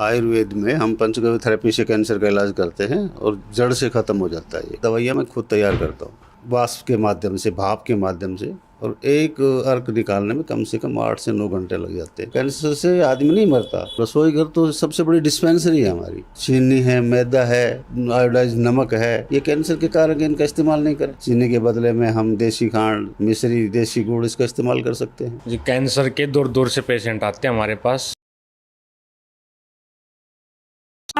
आयुर्वेद में हम पंचगव्य थेरेपी से कैंसर का इलाज करते हैं और जड़ से ख़त्म हो जाता है। ये दवाइयाँ मैं खुद तैयार करता हूँ, वाष्प के माध्यम से, भाप के माध्यम से, और एक अर्क निकालने में कम से कम 8 से 9 घंटे लग जाते हैं। कैंसर से आदमी नहीं मरता। रसोई घर तो सबसे बड़ी डिस्पेंसरी है हमारी। चीनी है, मैदा है, आयोडाइज नमक है, ये कैंसर के कारक, इनका इस्तेमाल नहीं करें। चीनी के बदले में हम देसी खांड, मिश्री, देसी गुड़, इसका इस्तेमाल कर सकते हैं। जी, कैंसर के दूर दूर से पेशेंट आते हैं हमारे पास।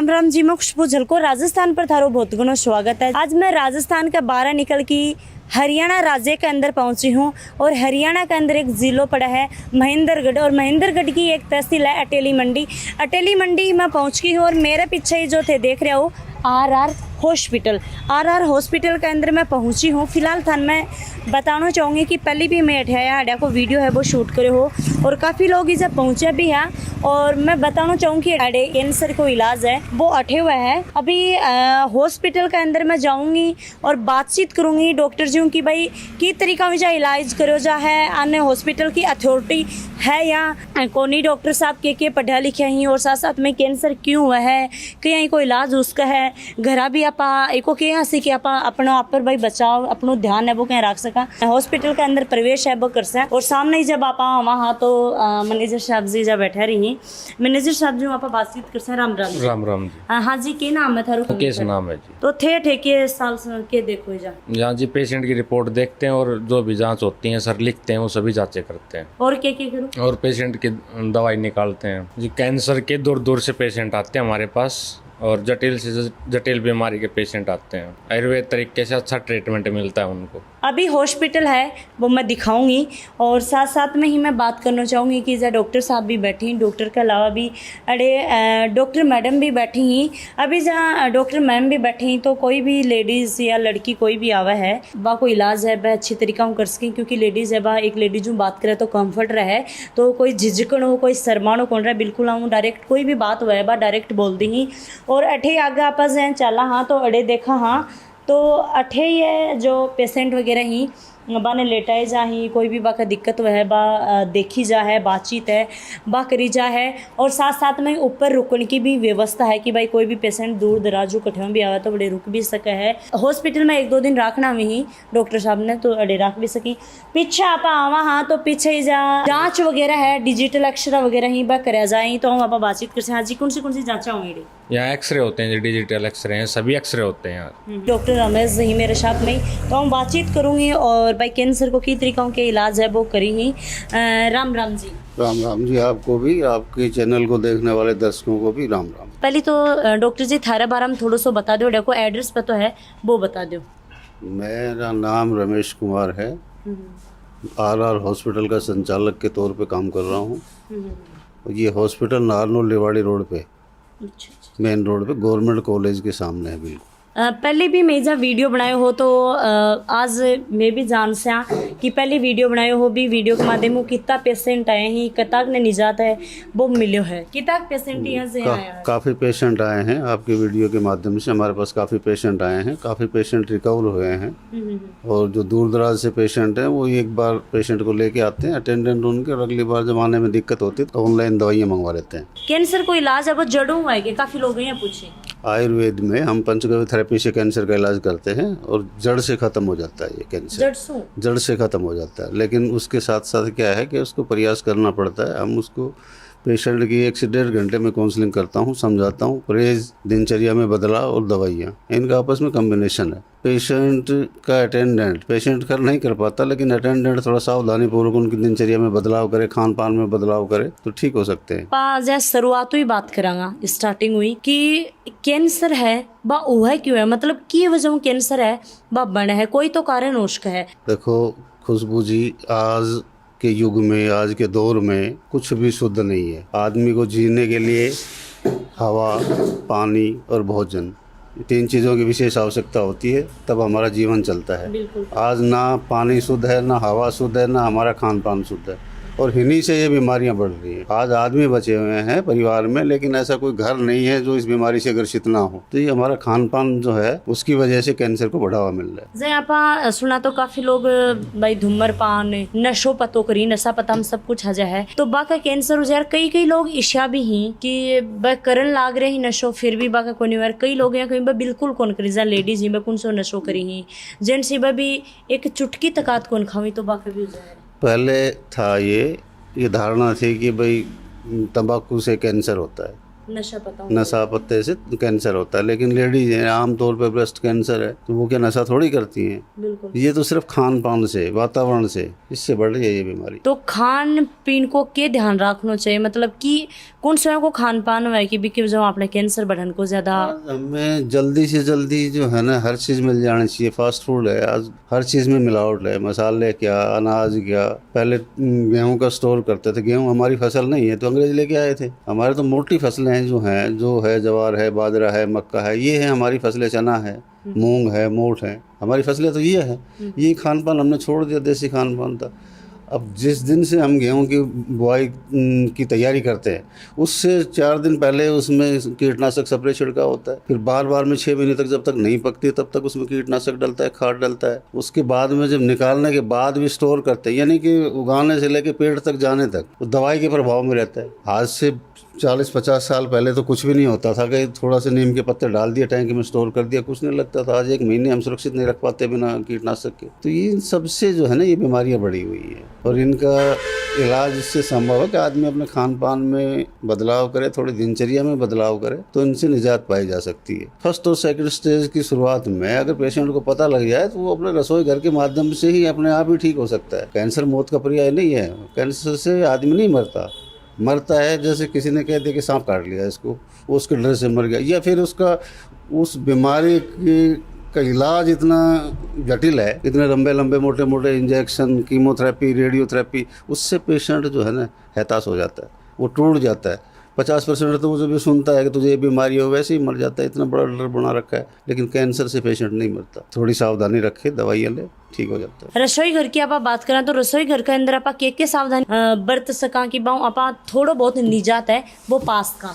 राम जी, मैं खुशबू झलको राजस्थान पर थारो बहुत गुना स्वागत है। आज मैं राजस्थान का बाहर निकल की हरियाणा राज्य के अंदर पहुंची हूं और हरियाणा के अंदर एक ज़िला पड़ा है महेंद्रगढ़, और महेंद्रगढ़ की एक तहसील है अटेली मंडी। अटेली मंडी में पहुंच गई हूँ और मेरे पीछे ही जो थे देख रहे हो आर हॉस्पिटल के अंदर मैं पहुंची हूँ। फिलहाल थान मैं बताना चाहूँगी कि पहले भी मैं अठिया को वीडियो है वो शूट करे हो और काफ़ी लोग इसे पहुँचे भी हैं, और मैं बताना चाहूँ कि अड़े कैंसर को इलाज है वो अठे हुए है। अभी हॉस्पिटल के अंदर मैं जाऊँगी और बातचीत करूँगी डॉक्टर जी कि भाई की तरीका में जा इलाज करो जा है, अन्य हॉस्पिटल की अथॉरिटी है या कोनी डॉक्टर साहब के पढ़ा लिखे ही, और साथ साथ में कैंसर क्यों हुआ है, कहीं कोई इलाज उसका है, घरा भी आप एको के यहाँ से कि आप अपना आप पर भाई बचाव अपनो ध्यान है वो कहीं रख सका। हॉस्पिटल के अंदर प्रवेश है वो कर सकें, और सामने ही जब आप वहाँ तो मैनेजर साहब जी जब बैठे रही, मैनेजर साहब जी आप बातचीत कर सकें। राम राम राम जी। हाँ जी, के नाम है थारू? केस नाम है जी। तो थे ठेके साल के देखो जा यहाँ जी पेशेंट की रिपोर्ट देखते हैं और जो भी जांच होती है सर लिखते हैं, वो सभी जांचें करते हैं। और क्या करूँ? और पेशेंट की दवाई निकालते हैं जी। कैंसर के दूर दूर से पेशेंट आते हैं हमारे पास, और जटिल से जटिल बीमारी के पेशेंट आते हैं। आयुर्वेद तरीके से अच्छा ट्रीटमेंट मिलता है उनको। अभी हॉस्पिटल है वो मैं दिखाऊंगी, और साथ साथ में ही मैं बात करना चाहूँगी कि जहाँ डॉक्टर साहब भी बैठी हैं, डॉक्टर के अलावा भी अरे डॉक्टर मैडम भी बैठी हैं। अभी जहाँ डॉक्टर मैम भी बैठी हैं तो कोई भी लेडीज़ या लड़की कोई भी आवा है वह कोई इलाज है वह अच्छी तरीका कर सकें, क्योंकि लेडीज़ है वह एक लेडीज जो बात करे तो कम्फर्ट रहे, तो कोई झिझकन हो, कोई शर्मानो कौन रहा, बिल्कुल आऊँ डायरेक्ट कोई भी बात हुआ है वह डायरेक्ट बोल दी ही। और अठे आगे आप चला हाँ तो अड़े देखा हाँ तो अठे ये जो पेशेंट वगैरह ही बाने लेटाए जा ही, कोई भी बा का दिक्कत वह है बा देखी जा है, बातचीत है बा करी जा है, और साथ साथ में ऊपर रुकने की भी व्यवस्था है कि भाई कोई भी पेशेंट दूर दराज कठिन भी आवा तो बड़े रुक भी सके है। हॉस्पिटल में 1-2 दिन रखना में ही डॉक्टर साहब ने तो अड़े रख भी सकी। पीछे आप आवा हाँ तो पीछे ही जाँच वगैरह है, डिजिटल एक्सरे वगैरह ही बा कराया जाए, तो हम आप बातचीत कर हाँ जी। कौन सी जाँचा होंगी? यहाँ एक्सरे होते हैं, डिजिटल एक्सरे हैं, सभी एक्सरे होते हैं यहाँ। डॉक्टर रमेश जी मेरे साथ में, तो हम बातचीत करूँगी और भाई कैंसर को किस तरीकों के इलाज है वो करी ही। राम राम जी। राम राम जी, आपको भी, आपके चैनल को देखने वाले दर्शकों को भी राम राम। पहले तो डॉक्टर जी थारे बारे में थोड़ा सा बता दो, देखो एड्रेस पे तो है वो बता दो। मेरा नाम रमेश कुमार है, आर हॉस्पिटल का संचालक के तौर पे काम कर रहा हूँ। ये हॉस्पिटल नारनौल रेवाड़ी रोड पे, मेन रोड पे, गवर्नमेंट कॉलेज के सामने है बिल्कुल। पहले भी मैं जब वीडियो बनाए हो तो आज मैं भी जान से कि पहले वीडियो बनाए हो भी, वीडियो के माध्यम से कितना पेशेंट आए हैं, कितना ने निजात है वो मिलो है, कितना पेशेंट यहाँ से आया है? काफ़ी पेशेंट आए हैं आपके वीडियो के माध्यम से, हमारे पास काफ़ी पेशेंट आए हैं, काफ़ी पेशेंट रिकवर हुए हैं। और जो दूर दराज से पेशेंट हैं वो एक बार पेशेंट को लेके आते हैं अटेंडेंट उनके, और अगली बार जब आने में दिक्कत होती है तो ऑनलाइन दवाइयाँ मंगवा लेते हैं। कैंसर को इलाज है वो जड़ों है कि काफ़ी लोग यहाँ पूछे? आयुर्वेद में हम पंचगव्य थेरेपी से कैंसर का इलाज करते हैं और जड़ से ख़त्म हो जाता है ये कैंसर। जड़ से ख़त्म हो जाता है, लेकिन उसके साथ साथ क्या है कि उसको प्रयास करना पड़ता है। हम उसको पेशेंट की 1 से 1.5 घंटे में काउंसलिंग करता हूँ, समझाता हूँ, परहेज, दिनचर्या में बदलाव और दवाइयाँ, इनका आपस में कम्बिनेशन है। पेशेंट का अटेंडेंट पेशेंट कर नहीं कर पाता, लेकिन अटेंडेंट थोड़ा सावधानी पूर्वक उनकी दिनचर्या में बदलाव करे, खान पान में बदलाव करे तो ठीक हो सकते हैं। शुरुआत ही बात करांगा, स्टार्टिंग हुई कि कैंसर है बा हुआ क्यों है, मतलब की वजह कैंसर है बा बने है, कोई तो कारण उसका है। देखो खुशबू जी, आज के युग में, आज के दौर में कुछ भी शुद्ध नहीं है। आदमी को जीने के लिए हवा, पानी और भोजन, 3 चीज़ों की विशेष आवश्यकता होती है, तब हमारा जीवन चलता है। आज ना पानी शुद्ध है, ना हवा शुद्ध है, ना हमारा खान पान शुद्ध है। और इन्हीं से ये बीमारियां बढ़ रही हैं। आज आदमी बचे हुए हैं परिवार में, लेकिन ऐसा कोई घर नहीं है जो इस बीमारी से ग्रसित ना हो। तो ये हमारा खान पान जो है उसकी वजह से कैंसर को बढ़ावा मिल रहा है। जैसे आप सुना तो काफी लोग भाई धूम्रपान नशो पतो करी नशा पता हम सब कुछ हजा है तो बाका कैंसर हो जाए। कई लोग ईशा भी ही कि करन लाग रहे ही नशो फिर भी बाका को नहीं। कई लोग यहाँ कहीं बिल्कुल कौन करी जा लेडीज ही कौन सो नशो करी ही जेंट्स ही भी एक चुटकी तकात कौन खावी तो बाका भी हो जाए। पहले था ये धारणा थी कि भाई तंबाकू से कैंसर होता है, नशा पत्ते से कैंसर होता है, लेकिन लेडीज हैं आमतौर पर ब्रेस्ट कैंसर है तो वो क्या नशा थोड़ी करती हैं। बिल्कुल। ये तो सिर्फ खान पान से, वातावरण से, इससे बढ़ रही है ये बीमारी। तो खान पीन को के ध्यान रखना चाहिए, मतलब कि कौन स्वयं को खान पान है कि जो अपने कैंसर बढ़न को ज्यादा हमें जल्दी से जल्दी जो है ना हर चीज़ मिल जानी चाहिए। फास्ट फूड है, आज हर चीज़ में मिलावट है, मसाले क्या, अनाज क्या। पहले गेहूं का स्टोर करते थे, गेहूं हमारी फसल नहीं है तो अंग्रेज लेके आए थे। हमारे तो मोटी फसलें हैं जो है जवार है, बाजरा है, मक्का है, ये है हमारी फसलें। चना है, मूंग है, मोठ है, हमारी फसलें तो ये है। ये खान पान हमने छोड़ दिया, देसी खान पान था। अब जिस दिन से हम गेहूं की बुआई की तैयारी करते हैं उससे 4 दिन पहले उसमें कीटनाशक स्प्रे छिड़का होता है। फिर बार में 6 महीने तक जब तक नहीं पकती तब तक उसमें कीटनाशक डलता है, खाद डलता है। उसके बाद में जब निकालने के बाद भी स्टोर करते हैं, यानी कि उगाने से लेके पेड़ तक जाने तक वो दवाई के प्रभाव में रहता है। आज से 40-50 साल पहले तो कुछ भी नहीं होता था कि थोड़ा सा नीम के पत्ते डाल दिया, टैंक में स्टोर कर दिया, कुछ नहीं लगता था। आज 1 महीने हम सुरक्षित नहीं रख पाते बिना कीटनाशक के। तो ये सबसे जो है ना ये बीमारियां बढ़ी हुई है और इनका इलाज इससे संभव है कि आदमी अपने खान पान में बदलाव करे, थोड़ी दिनचर्या में बदलाव करे तो इनसे निजात पाई जा सकती है। फर्स्ट और सेकंड स्टेज की शुरुआत में अगर पेशेंट को पता लग जाए तो वो अपने रसोई घर के माध्यम से ही अपने आप ही ठीक हो सकता है। कैंसर मौत का पर्याय नहीं है। कैंसर से आदमी नहीं मरता है जैसे किसी ने कह दिया कि सांप काट लिया इसको, वो उसके डर से मर गया, या फिर उसका उस बीमारी का इलाज इतना जटिल है, इतने लंबे मोटे इंजेक्शन, कीमोथेरेपी, रेडियोथेरेपी, उससे पेशेंट जो है ना हताश हो जाता है, वो टूट जाता है। 50% तो वो जब भी सुनता है कि तुझे ये बीमारी हो वैसे ही मर जाता है। इतना बड़ा डर बना रखा है, लेकिन कैंसर से पेशेंट नहीं मरता। थोड़ी सावधानी रखे, दवाइयाँ ले, ठीक हो जाता है। रसोई घर की आप बात करें तो रसोई घर के अंदर आप के सावधानी बरत सका कि बाऊ आप थोड़ा बहुत निजात है वो पास का।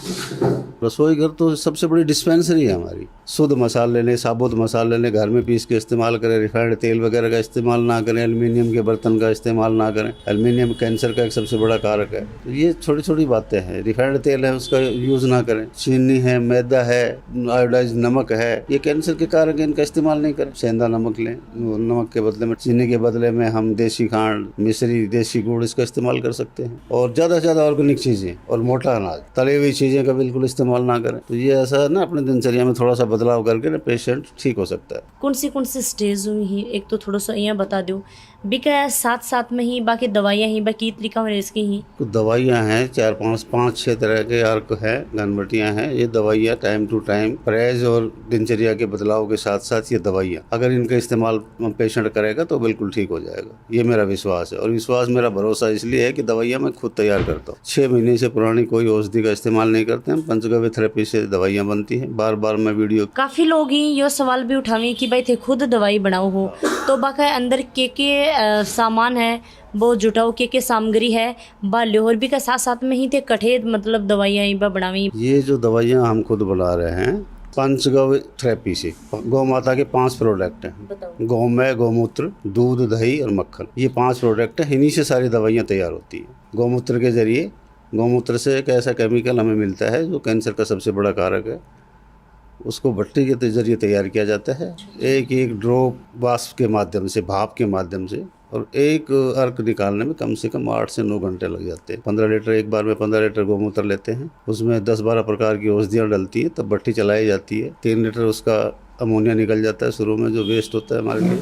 रसोई घर तो सबसे बड़ी डिस्पेंसरी है हमारी। शुद्ध मसाले लें, साबुत मसाले लें, घर में पीस के इस्तेमाल करें। रिफाइंड तेल वगैरह का इस्तेमाल ना करें। एल्युमिनियम के बर्तन का इस्तेमाल ना करें। एल्युमिनियम कैंसर का एक सबसे बड़ा कारक है। तो ये छोटी बातें हैं। रिफाइंड तेल है उसका यूज़ ना करें। चीनी है, मैदा है, आयोडाइज नमक है, ये कैंसर के कारक है, इनका इस्तेमाल नहीं करें। सेंधा नमक लें, नमक के बदले में, चीनी के बदले में हम देसी खांड, मिश्री, देसी गुड़ इसका इस्तेमाल कर सकते हैं। और ज़्यादा से ज़्यादा ऑर्गेनिक चीज़ें और मोटा अनाज, तली हुई चीज़ें का बिल्कुल इस्तेमाल ना करें। तो ये ऐसा है ना, अपने दिनचर्या में थोड़ा सा बदलाव करके ना पेशेंट ठीक हो सकता है। कौन सी स्टेज हुई ही एक तो थोड़ा सा यहाँ बता दो बिका साथ में ही बाकी दवाइयाँ ही बाकी तरीका में इसकी ही कुछ दवाइयाँ हैं, 4-5-6 तरह के अर्क हैं, घनबटियाँ हैं। ये दवाइयाँ टाइम टू टाइम परहेज और दिनचर्या के बदलाव के साथ साथ ये दवाइयाँ अगर इनका इस्तेमाल पेशेंट करेगा तो बिल्कुल ठीक हो जाएगा। ये मेरा विश्वास है। और विश्वास मेरा भरोसा इसलिए है कि दवाइयाँ मैं खुद तैयार करता हूँ। 6 महीने से पुरानी कोई औषधि का इस्तेमाल नहीं करते हैं। पंचगव्य थेरेपी से दवाइयाँ बनती हैं। बार मैं वीडियो काफ़ी लोग ही ये सवाल भी उठावे कि भाई थे खुद दवाई बनाओ हो तो बाका अंदर के सामान है वो जुटाओ के सामग्री है बाल्य और भी का साथ में ही थे कठे मतलब दवाइयाँ बनावी। ये जो दवाइयाँ हम खुद बना रहे हैं पंचगव्य थेरेपी से, गौ माता के 5 प्रोडक्ट हैं। गौमय, गौमूत्र, दूध, दही और मक्खन, ये 5 प्रोडक्ट हैं। इन्हीं से सारी दवाइयाँ तैयार होती हैं। गौमूत्र के जरिए, गौमूत्र से एक ऐसा केमिकल हमें मिलता है जो कैंसर का सबसे बड़ा कारक है। उसको भट्टी के जरिए तैयार किया जाता है। एक ड्रॉप वाष्प के माध्यम से, भाप के माध्यम से, और एक अर्क निकालने में कम से कम 8 से 9 घंटे लग जाते हैं। 15 लीटर, एक बार में 15 लीटर गौमूत्र लेते हैं। उसमें 10-12 प्रकार की औषधियाँ डलती हैं, तब भट्टी चलाई जाती है। 3 लीटर उसका अमोनिया निकल जाता है शुरू में, जो वेस्ट होता है हमारे लिए,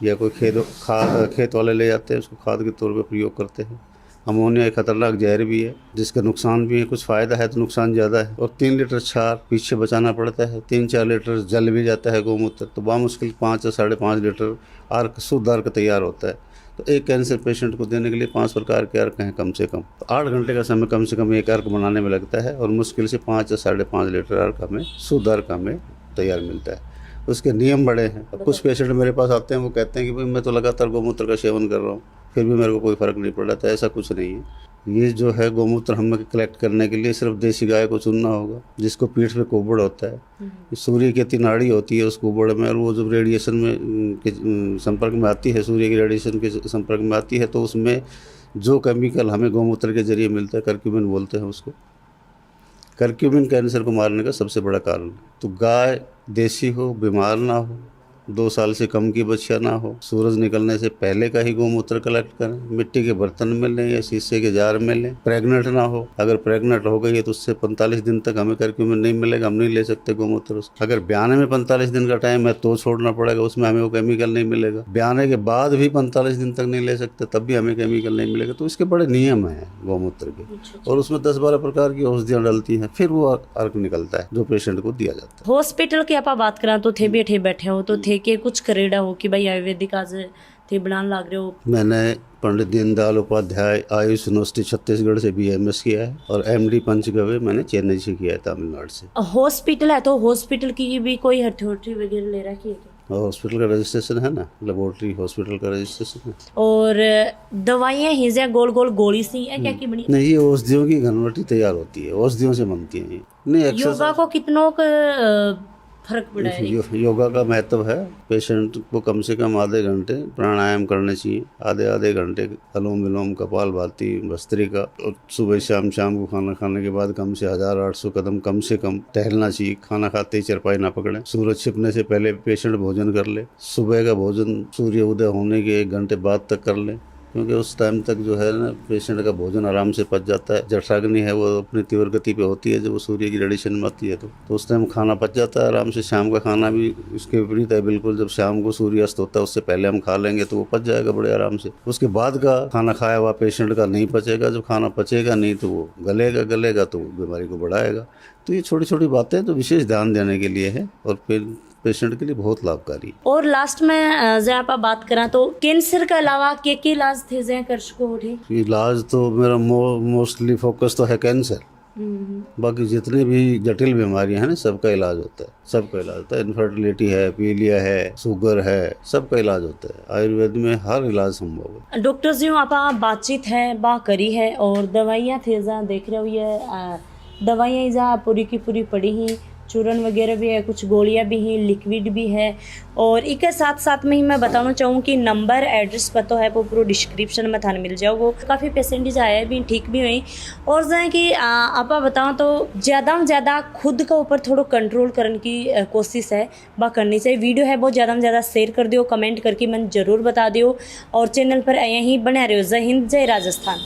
या कोई खेत वाले ले जाते हैं, उसको खाद के तौर पर प्रयोग करते हैं। अमोनिया एक खतरनाक जहर भी है जिसका नुकसान भी है, कुछ फ़ायदा है तो नुकसान ज़्यादा है। और 3 लीटर क्षार पीछे बचाना पड़ता है। 3-4 लीटर जल भी जाता है गौमूत्र, तो बामुश्किल 5 या 5.5 लीटर अर्क, शुद्ध अर्क तैयार होता है। तो एक कैंसर पेशेंट को देने के लिए 5 प्रकार के अर्क हैं कम से कम। तो 8 घंटे का समय कम से कम एक अर्क बनाने में लगता है और मुश्किल से 5 या 5.5 लीटर अर्क हमें, शुद्ध अर्क हमें तैयार मिलता है। उसके नियम बड़े हैं। कुछ पेशेंट मेरे पास आते हैं, वो कहते हैं कि भाई मैं तो लगातार गौमूत्र का सेवन कर रहा हूँ, फिर भी मेरे को कोई फ़र्क नहीं पड़ा। तो ऐसा कुछ नहीं है। ये जो है गौमूत्र हमें कलेक्ट करने के लिए सिर्फ देसी गाय को चुनना होगा, जिसको पीठ पे कुबड़ होता है। सूर्य की नाड़ी होती है उस कुबड़ में, और वो जब रेडिएशन में के संपर्क में आती है, सूर्य की रेडिएशन के संपर्क में आती है, तो उसमें जो केमिकल हमें गौमूत्र के जरिए मिलता है, कर्क्यूमिन बोलते हैं उसको। कर्क्यूमिन कैंसर को मारने का सबसे बड़ा कारण है। तो गाय देसी हो, बीमार ना हो, 2 साल से कम की बच्चियाँ ना हो, सूरज निकलने से पहले का ही गौमूत्र कलेक्ट करें, मिट्टी के बर्तन में लें या शीशे के जार में लें, प्रेग्नेंट ना हो। अगर प्रेग्नेंट हो गई है तो उससे 45 दिन तक हमें कर्क्यूमिन नहीं मिलेगा, हम नहीं ले सकते गौमूत्र। अगर ब्याने में 45 दिन का टाइम है तो छोड़ना पड़ेगा, उसमें हमें वो केमिकल नहीं मिलेगा। ब्याने के बाद भी 45 दिन तक नहीं ले सकते, तब भी हमें केमिकल नहीं मिलेगा। तो इसके बड़े नियम हैं गौमूत्र के, और उसमें 10-12 प्रकार की औषधियाँ डलती हैं, फिर वो अर्क निकलता है जो पेशेंट को दिया जाता है। हॉस्पिटल की आप बात करा तो थे बैठे बैठे हो तो थे के कुछ करेड़ा हो कि भाई आयुर्वेदिक आज थे बनाने लग रहे हो। मैंने पंडित दीनदयाल उपाध्याय आयुष यूनिवर्सिटी छत्तीसगढ़ से BMS किया है, और MD पंचगव्य मैंने चेन्नई से किया है, तमिलनाडु से। हॉस्पिटल है तो हॉस्पिटल की भी कोई अथॉरिटी वगैरह ले रखी है क्या? हॉस्पिटल का रजिस्ट्रेशन है ना, लेबोरेटरी हॉस्पिटल का रजिस्ट्रेशन है। और दवाइयाँ हिजा गोल गोल गोली सी है क्या की बनी? नहीं, ये औषधियों की घनवटी तैयार होती है, औषधियों से बनती है ये। नहीं, योगा को कितनों फर्क पड़ा है? योगा का महत्व है। पेशेंट को कम से कम आधे घंटे प्राणायाम करने चाहिए, आधे घंटे अनुलोम विलोम, कपालभाति, भस्त्रिका, और सुबह शाम को खाना खाने के बाद कम से 1800 कदम कम से कम टहलना चाहिए। खाना खाते ही चरपाई ना पकड़े। सूरज छिपने से पहले पेशेंट भोजन कर ले। सुबह का भोजन सूर्य उदय होने के 1 घंटे बाद तक कर ले, क्योंकि उस टाइम तक जो है ना पेशेंट का भोजन आराम से पच जाता है। जठराग्नि है वो अपनी तीव्र गति पे होती है जब वो सूर्य की रेडिएशन में आती है, तो उस टाइम खाना पच जाता है आराम से। शाम का खाना भी इसके विपरीत है बिल्कुल। जब शाम को सूर्य अस्त होता है उससे पहले हम खा लेंगे तो वो पच जाएगा बड़े आराम से। उसके बाद का खाना खाया हुआ पेशेंट का नहीं पचेगा। जब खाना पचेगा नहीं तो वो गलेगा तो बीमारी को बढ़ाएगा। तो ये छोटी छोटी बातें तो विशेष ध्यान देने के लिए है, और फिर पेशेंट के लिए बहुत लाभकारी। और लास्ट में जब आप बात करा तो कैंसर के अलावा के इलाज थे जय कर सको उठे? इलाज तो मेरा मोस्टली फोकस तो है कैंसर। बाकी जितने भी जटिल बीमारियां हैं ना, सबका इलाज होता है। सबका इलाज होता है। इनफर्टिलिटी है, पीलिया है, शुगर है, सबका इलाज होता है। आयुर्वेद में हर इलाज संभव है। डॉक्टर जी आप बातचीत है बा करी है, और दवाइयाँ थे जहाँ देख रहे हो ये दवाइयाँ जहाँ पूरी की पूरी पड़ी ही, चूरन वगैरह भी है, कुछ गोलियां भी हैं, लिक्विड भी है। और इसके साथ साथ में ही मैं बताना चाहूँ कि नंबर एड्रेस पता है वो पूरा डिस्क्रिप्शन में थाने मिल जाओगे। काफ़ी पेशेंट आए भी ठीक भी हुई। और जैसे कि आप बताऊँ तो ज़्यादा से ज़्यादा खुद के ऊपर थोड़ा कंट्रोल करने की कोशिश है वह करनी चाहिए। वीडियो है बहुत ज़्यादा से ज़्यादा शेयर कर दियो, कमेंट करके मन ज़रूर बता दियो, और चैनल पर यहीं बने रहो। जय हिंद, जय राजस्थान।